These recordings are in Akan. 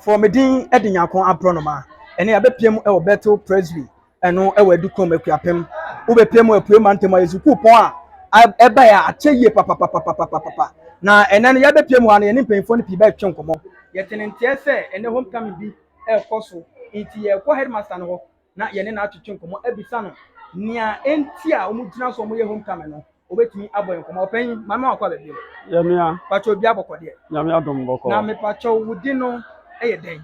for me din Edinyakon Apronoma ene abepiem e wo Bethel Presby eno e wo Adukrom Akuapem wo bepiem wo apue mantema yesuku pon a eba ya acheye papa na ene ya bepiem wa na ye mpemfo ne pi ba twe nkomo ye tenentie se ene homecoming bi e koso enti ye ko headmaster no ho na ye ne na atwetwe nkomo abisa no nia enti a omugina so mo ye homecoming no obetumi aboy nkomo open mama akwa bebiem Yamia pacho bi abokode Yamia dom boko na me pacho wudi no eye den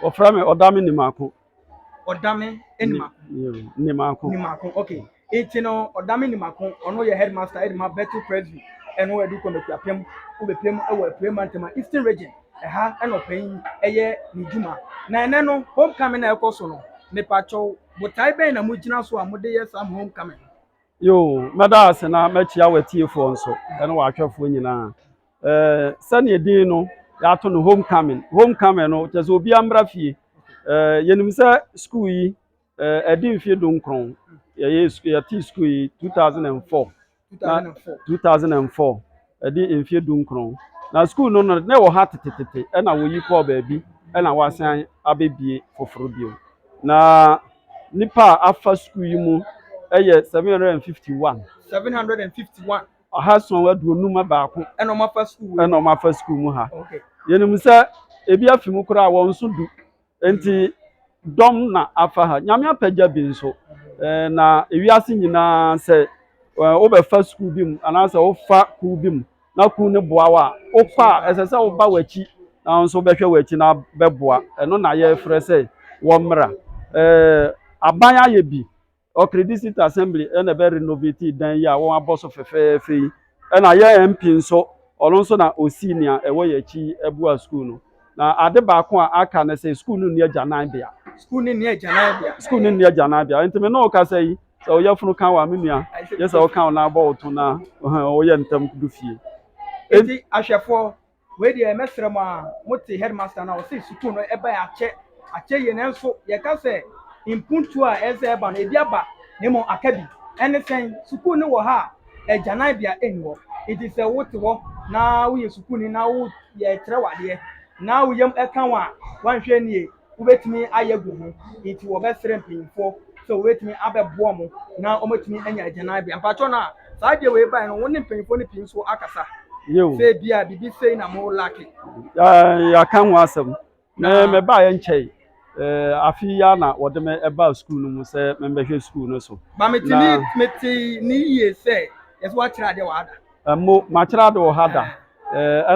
o frame odame ni mako odame enimako ni mako okay enti no odame nimako ono ye headmaster edma Bethel Presby eno Adukrom Akuapem ubepiem ewo apue mantema Eastern region ha eno pen eye nijuma na ene no homecoming na ekoso no me pacho botai ben na mugina so amode yes am homecoming yo meda asena machia watiefo nso eno wa atwefo nyina sane din no ya to no homecoming no tezo obi amra fie yenim se school yi edin fie donkron ye school yi 2004 edin fie donkron na school no na wo ha tetetete na wo yi ko baabi na wasan abebie foforo bio na nipa afa school yi mu 751 aha so wadu numa baako eno mafa school mu ha yenim se ebi afimu kura won so du enti dom na afa ha nyame apagya bi nso na ewiase nyina se wo be fa school bi mu anase wo fa ku bi mu na ku ne boawa wo pa esese wo ba wachi na nso behwe wachi na beboa eno na ye frɛ se wo mra aban aye bi o credit city assembly na be renovate dan ya wo aboso fefefe yi na ye MP nso ono nso na osinia ewo ye chi ebua school no na ade baako a aka na say school no ne janan bia school ni ne janan bia enti me no ka say so ye funu kan wa menua yes o kan na ba oto na o ye ntam kudu fie enti ahwefo we de mesrem a moti headmaster na o say school no eba ya ache ye nenso ye ka say impuntu a eze eba na ebi aba nemo akabi ene sen school ni wo ha janan bia enwo it is a wote wo na wo ye school ni na wo ye tre wade na wo yem eka wa wanhwe nie ubetimi ayegu ho enti wo besere mpinfo so ubetimi abebo mo na ometimi anya janan bia mpacho na saa de we ban no wo ne mpinfo ne pinso akasa se bia bibi sei na mo laki ya kan ho asem na me ba ye nchei afi ya na wode me eba school no mu se me behwe school no so ba meti ni ye se yes what try de wa ada mo ma try de wo hada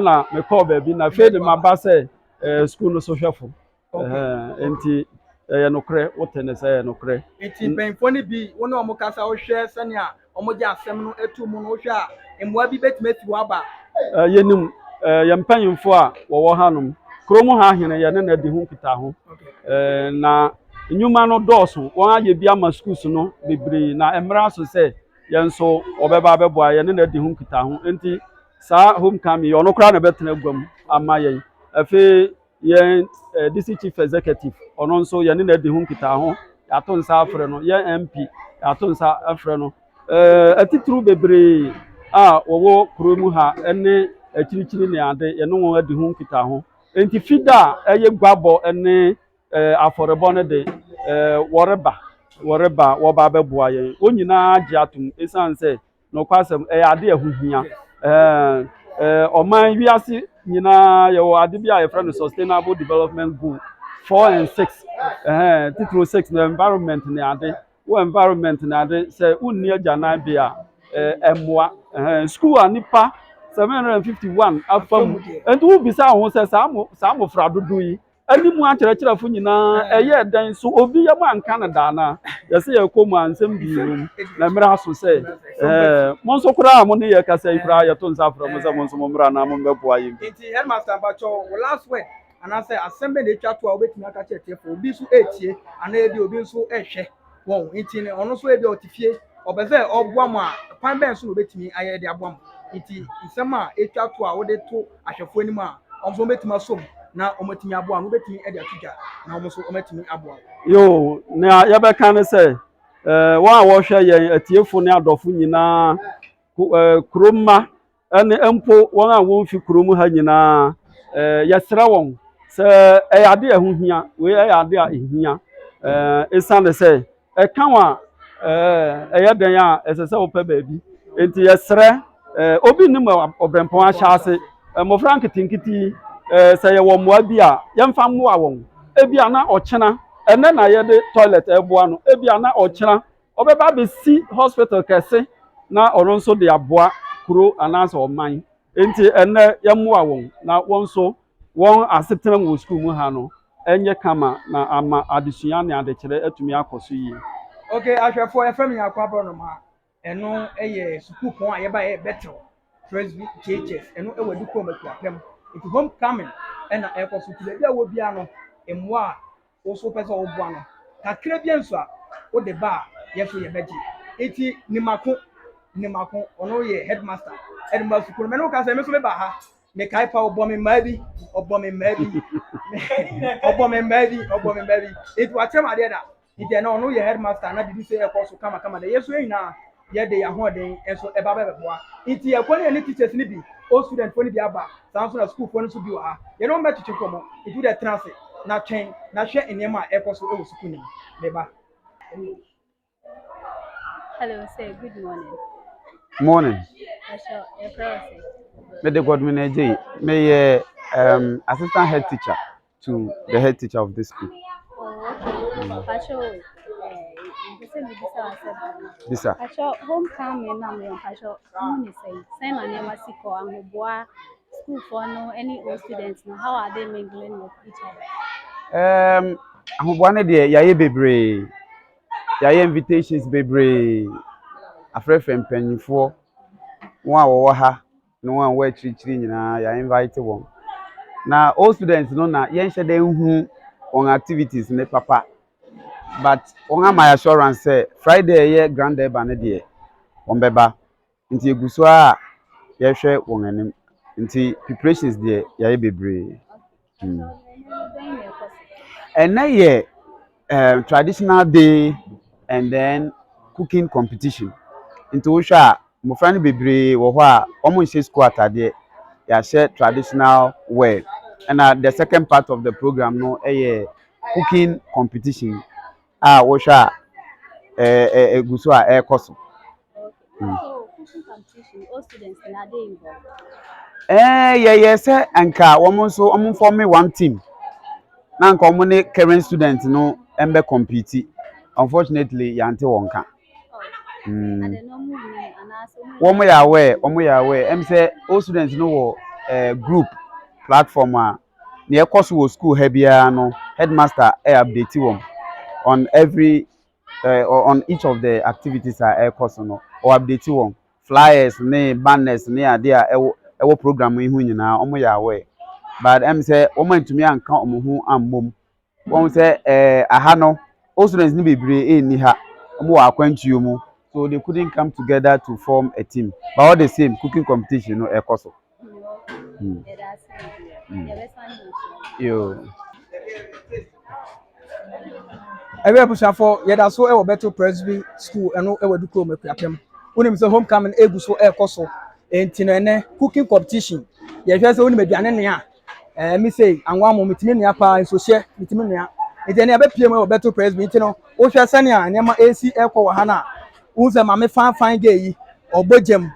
na me call baby na fe de ma ba se school no so hwefo enti ye nokre wote ne se ye nokre enti benfo ne bi wona omo kasa wo hwe se ne a omo je asem no etu mu no hwe a emwa bi betimeti wa ba yenim ye mpanyimfo a wo hanom kromu ha hene ye ne na di hu kita ho na nyuma no dɔɔso wɔn agye bi ama schools no bebree na emra so sɛ yɛn so ɔbɛba abɛboa yɛn ne na di ho kita ho enti saa homecoming ɔno kora na bɛtena guam ama yɛn afei yɛn district chief executive ɔno nso yɛn ne na di ho kita ho yɛato nsa afrɛ no yɛn MP yɛato nsa afrɛ no atitiri bebree a wɔwɔ kurom ha ne akyirikyiri ne ade yɛn wɔn adi ho kita ho enti fida ɛyɛ guabɔ ne aforebo ne de woreba woba beboa yen onyina agi atum esan se no kwasem ade ahuhia oman wiase nyina ye wo ade bia ye friend sustainable development goal 4 and 6 titro 6 no environment ne ade wo environment ne ade se unni agya na bia emmoa school anipa 751 afam and wo bisa ho se samo fradodo yi ani mu akyerɛkyerɛfo nyinaa ɛyɛ dan so obi yɛ ma nka na dana yɛsɛ yɛ kɔ mu ansɛm biirum na mmera so sɛ mo nso koraa mo ne yɛ kasa yi koraa yɛto nsa afrɛ mo sɛ mo nso mo mmera na mo mbɛboa yɛ nti headmaster bacho last word anase assemble de twa to a obetumi aka kyerɛkyerɛfo obi so etie ana ebi obi nso ehwɛ wɔn nti ne ɔno so ebi otifie ɔbɛsɛ ɔboa mo a kwan bɛn so obetumi ayɛ de aboa mo nti nsɛm a etwa to a wode to ahwɛfo anim a ɔnso obetumi asom na ometimi aboa no betimi e de atuja na omoso ometimi aboa yo na yebeka ne se won a wo hwe yen atiefo ne adofo nyina kroma ene empo won a won fi kromu ha nyina yesra won se e ade ehu hia we e ade a ehia esane se e kan wa eye den a esese wo pe baabi enti yesre obi nim obrempon ahyase mofra nkitinkiti se ye wo moa bi a yemfa moa won ebi ana ochena ene na ye de toilet eboa no ebi ana ochena obeba be si hospital kese na ono nso de aboa kuro anase oman enti ene yemoa won na won so won asetena wo school mu ha no enye kama na ama adesua ne adekere atumi akoso yi. Okay, ahwefo efrem ya Akuapem no ma eno eye school pon a ye ba ye Bethel Presby churches eno e wadi kom Akuapem it homecoming ena e koso tule bia wo bia no emo a wo so pese wo boa no kakra bia nso a wo de ba ye so ye beji eti nimako ono ye headmaster school me no ka se me so me ba ha me kai pa obo me mabi obo me mabi it wa chem ade da ite na ono ye headmaster na didi say e course kama de yeso yin ye de ya ho den enso e ba ba boa ite ye kwani ni teachers ni bi o student fo ni bi aba sanso na school fo ni so bi wa ye no me teach komo it do the transit na twen na hwe enema e course e wo school ni me ba. Hello, sir. Good morning. Morning. May the God manage. May assistant head teacher to the head teacher of this school. Oh, okay. This Homecoming, same and never see school for no any old students. How are they mingling with each other? One day, yaye bebre, yaye invitations bebre. Afre mpanyinfo won a wo ha no one we chirichiri nyina ya invite won na all students no na yen hye den hu on activities ne papa but on my assurance say Friday ye grand eba ne de on beba nti eguso a ye hwe won anim nti preparations de yaye bebre and na ye traditional day and then cooking competition into wo hwa mo friend bebre wo ho a omo nse school atade ya share traditional wear and the second part of the program no cooking competition wo hwa eguso a ekoso So cooking competition all students na dey involved. Yes anka wo so omo form one team na nka omo ne current student no embe compete unfortunately yante wonka Omo ya aware em say all students no wo group platform a na course wo school ha bia no headmaster update wom on every on each of the activities course no or update wom flyers ne banners ne ade a ewo program yi hu nyina omo ya aware but em say omo ntumi anka omo hu ammom won say aha no all students ni bebre ni ha omo wa akwantuo mu. So they couldn't come together to form a team. But all the same, cooking competition, no air course. Yo. Every episode for yeah, that's so ever Bethel Presby school and no ever Adukrom Akuapem. Unim say homecoming egu so air course. Enti no ene cooking competition. Yeah, just say unim aduane ne me say anwa mo mitimi nua pa so hye mitimi nua. Enti ene abepiem ever Bethel Presby enti no wo hwe sane a nema AC ekọ wo ha na unse mame fan gay yi obogem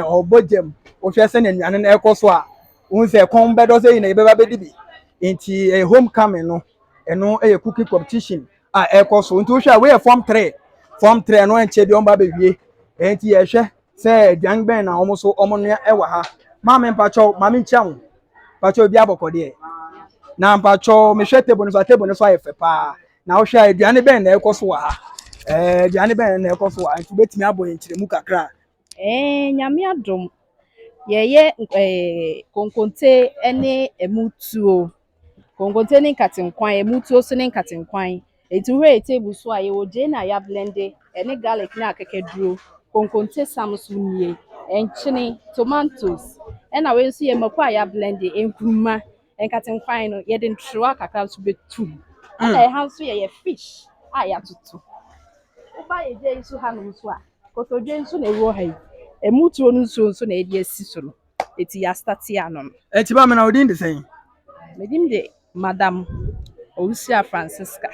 obogem wo hwe sane aduane na ekọ so a unse kon bedo say na ebeba bedi bi. Enti homecoming no eno cooking competition ekọ so nti wo hwe we form 3 no enche bi on ba bewie enti ye hwe say aduan ben na omo so omo no e wa ha mame mpacho mame nchiawo pacho bi abokode na mpacho me hwe table no so ayefe pa na wo hwe aduan ben na ekọ so wa ha aduan ben na ekọ so wa nti betimi aboye nchiremu kakra nyame adom ye konkonte ene emutuo konkonte ne nkatenkwan emutuo so ne nkatenkwan eti hwe table so a ye oje na ya blende ene garlic na akekeduro konkonte samso nie enchene tomatoes ena we so ye makwa ya blende enkuruma nkatenkwan no ye de ntrewa kakra so betum ana ye ha so ye fish ya tutu uba ye je so ha no so a kotodwe so na ewo ha emutuo no so na e de asi so no eti ya start ya no eti ba me na odin de sen medim de Madam Owusia Francisca.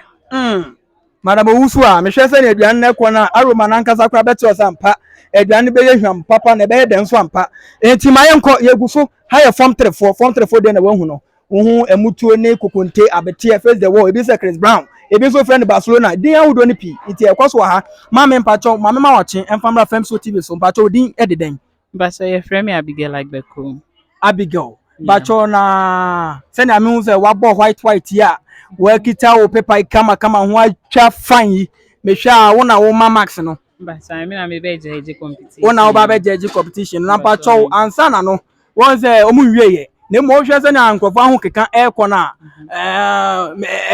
Madam Owusu a me hwe se na aduan na ekọ na aroma na nkasa kra beti osampa aduan be ye hwam papa na be ye den so ampa enti ma yenko yeguso ha ye form 3 de na wahu no wo emutuo ne kokonte abete face the wall ebi se Chris Brown ebi so friend Barcelona din awudo ne pi enti ekoso ha ma me mpacho ma me ma wache enfamra Femso TV so mpacho din ededen But so your friend me Abigail like Bekum. Abigail bacho na se na me hu se wa bo white ya wa kita wo paper kama ho atwa fine me hwa wona wo ma max no But I mean I be jeje competition. wona wo ba be jeje competition na mpacho ansa na no won se omu wieye ne mo hwe se na ankofo aho keka ekọ na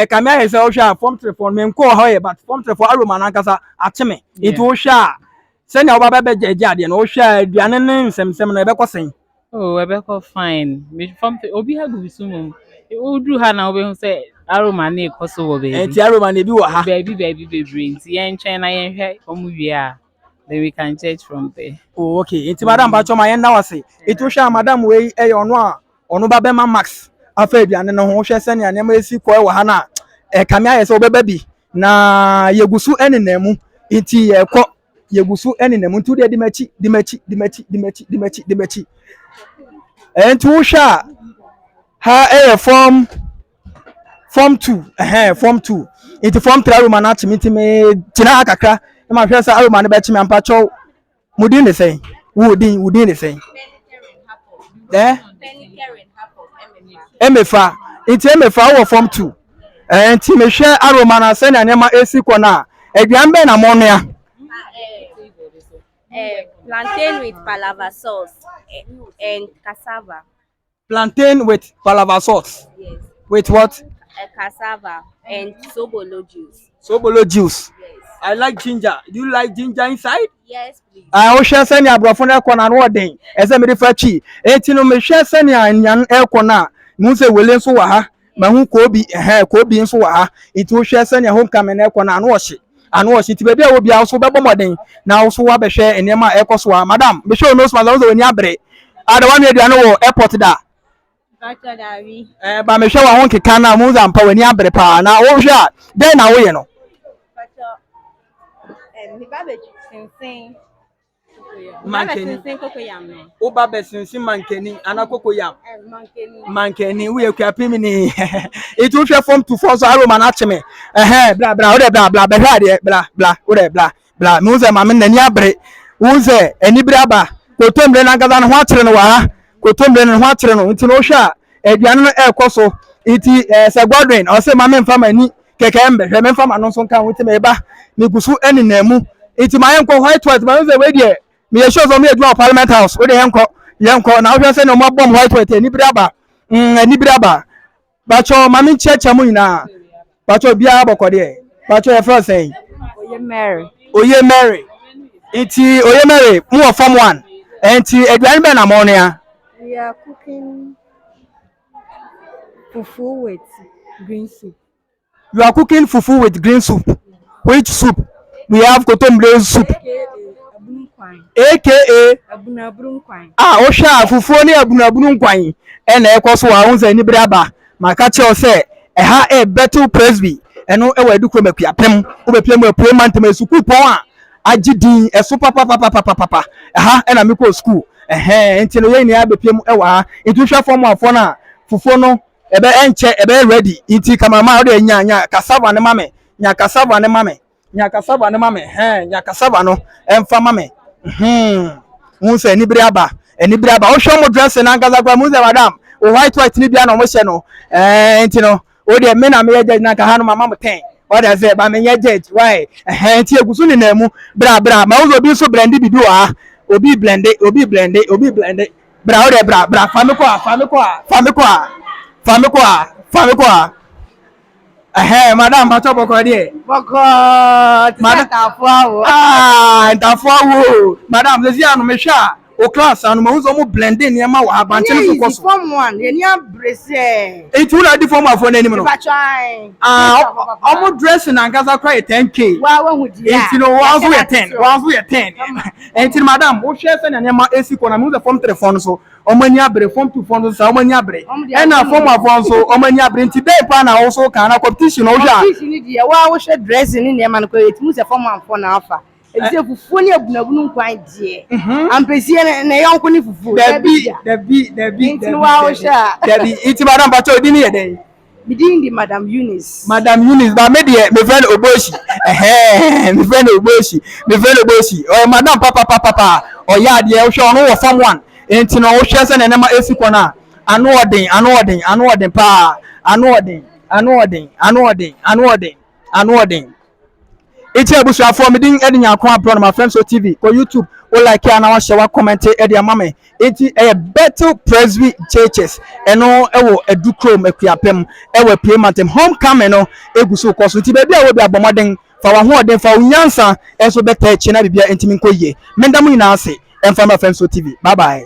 ka me se o hwa form 3 form me nko ho ye but form 3 for aroma na nkasa ateme itu o hwa se na wo ba be jeje ade no o hwa aduane ne nsem na be kosen Oh, Rebecca fine. Me from Obi ha go sumo. Odu ha na obi hu say aroma na ekoso wo baby. enti aroma na bi wo ha Baby brains. Yen twen na yen hwe omu wie a. Then we can judge from there. Oh, okay. Enti madam bacho ma yen na wase. Itu hwa madam we ono a ono ba be ma max afa aduane no ho hwe se ne anema esi ko e wo ha na kame aye se obeba bi na yegusu enenamu enti ye ko yegusu enenamu ntu de di machi enti wo hwa ha form 2 form 2 enti form 3 aroma na chimiti me tina akakra ma hwe se aroma na be chimi ampa cho mudin de say wudin de say emefa enti emefa wo form 2 enti me hwe aroma na se na nema esi ko na aduan be na monoa plantain with palava sauce and cassava. Plantain with palava sauce. Yes. With what? Cassava and sobolo juice. Sobolo juice. Yes. I like ginger. Do you like ginger inside? Yes, please. I will share send ya brofo na ekọ na no den. Ese me refa chi. Enti no me share send ya nyan ekọ na. Mu se wele nso wa ha. Ma hu ko bi nso wa ha. Enti wo share send ya homecoming na ekọ na no ohye. Ano ohye ti bebe a wo bia so bebo moden. Na wo so wa be hwe enema ekọ so a. Madam, me show no so ma zo ni abre. Ada wa me aduane wo airport da. Ba me hwe wa ho nkeka na mu za mpa wani abre pa na wo hwe a den na wo ye no Mi babe sinsin mankeni o babe sinsin mankeni ana kokoyam mankeni wo ye Akuapem ni it wo hwe form 2 for so aroma na cheme bla o de bla be hwa de bla o de bla mu za ma me nani abre wo ze ani bra ba ko tombre na gaza no ho akyere no wa ha kotombre no ho akyere no nti no hwe a aduane no ekoso iti se Godwin o se ma me mfa mani keke mbe hwe me mfa ma no nso kan wuti me ba me gusu eninamu iti ma yenko white ma no ze we de me ye show so me edu Parliament House o de yenko na hwe se no mo bom white ani braba ba cho ma me checha mu ina ba cho bia bokode ba cho e fro sen oye Mary iti oye Mary mu form 1 enti aduane be na mo no ya. We are cooking fufu with green soup. You are cooking fufu with green soup. Which soup? We have kotombre soup. AKA Abunabrunkwany. Osha fufu ni abunabrunkwany. Na ekoso wa hunza ni braba. Maka che o se ha Bethel Presby. Eno e wa Adukrom Akuapem. Obepiem appointment me school pon a agidin eso papa. Na me ko school. Enti no ye ni abepiem e wa ha. Itu hwa form afo na fufu no ebe enche ebe ready. Enti kamama o de nya cassava ne mame. Nya cassava ne no emfa mame. Unse ni braba o show mo dress na ngaza kwa muze madam o white ni bia na mo hye no enti no o de me na me ye judge na ka ha no mama mo ten what does it ba me ye judge why enti egusu ni na mu bra ma uzo bi so blend bi wa obi blend bra o de bra fa me kwa madam ba to boko de Madam, ntafo awo madam ze anu me hwa o class anu ma uzo mo blend in yema wa abante no so so form 1 ye ni abrese enti una di form afọ na nim no try omo dress na nkasa cry 10k wa hu dia enti no wa so ye 10 enti madam wo hwe se na nema esi ko na me form 3 phone so omo ani abre form 2 phone so omo ani abre e na form afọ so omo ani abre enti dey pa na wo so kan na competition o hwa competition ni dia wa wo hwe dress ni nema no ko etimu se form 1 na afa ezi fufu ni abunabunu nkwan die ampesie na yonko ni fufu Debi enti wa wo hwa Debi iti madam bacho odi ni ye den Midin di Madam Eunice ba me de me friend Oboshi me friend Oboshi o madam papa o ya de o hwe no wo form 1 enti no wo hwe se na nema esi ko na anu odin pa anu odin iti abusuafo medin edinya akon abro na my friends on TV ko YouTube o like ya na wa share wa comment edi amame iti Bethel Presby churches eno ewo Adukrom Akuapem ewo Primatem homecoming no eguso koso ti bia wo bia bomoden fa wa ho oden fa unyansa eso beta echi na bibia entimi nkoye mendam nyina ase emfa my friends on TV bye bye.